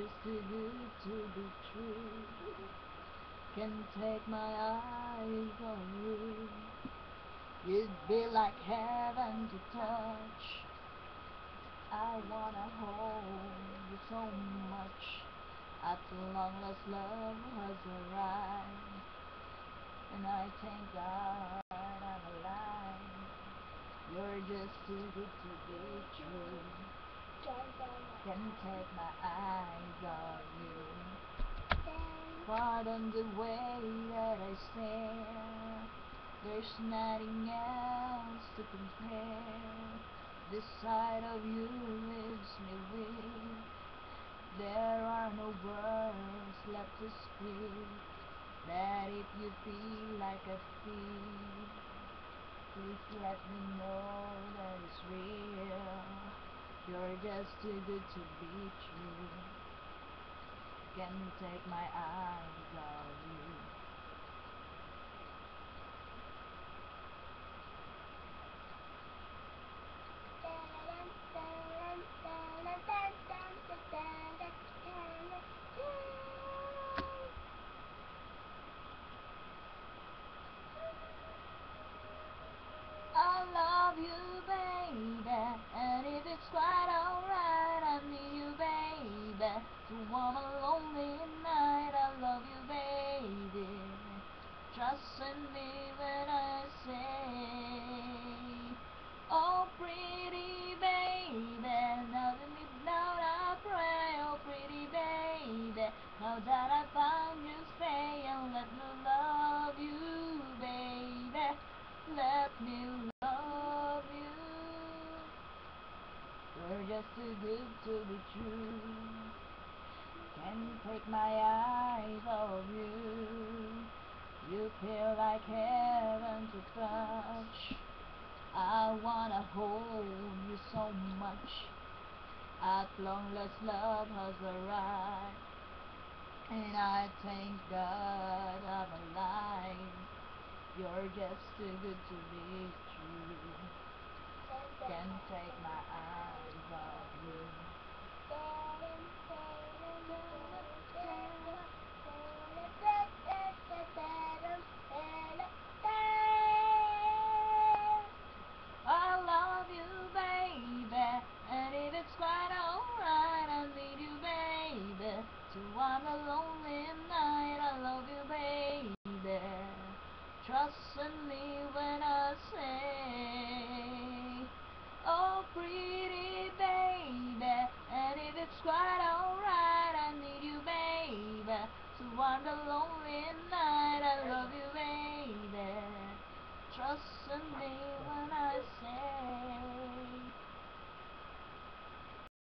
just too good to be true. Can't take my eyes on you. You'd be like heaven to touch. I wanna hold you so much. At long last love has arrived, and I thank God I'm alive. You're just too good to be true. Can't take my eyes on you. Pardon the way that I stare. There's nothing else to compare. This side of you leaves me weak. There are no words left to speak. That if you feel like I feel, please let me know that it's real. You're just too good to be true. Can't take my eyes off you. I love you, baby, and if it's quite alright, I need you, baby, to warm a lonely night. I love you, baby. Trust in me when I say, oh, pretty baby, now the midnight I pray. Oh, pretty baby, now that I found you, stay and let me love you, baby. Let me love you. You're just too good to be true. Can't take my eyes off you. You feel like heaven to touch. I wanna hold you so much. At long last love has arrived, and I thank God I'm alive. You're just too good to be true. Can't take my eyes off you. I love you, baby, and if it's quite alright, I need you, baby, to warm a lonely night. I love you, baby. Trust in me when I say, oh, pretty baby, and if it's quite alright, I need you, baby, to warm the lonely night. I love you, baby. Trust in me when I say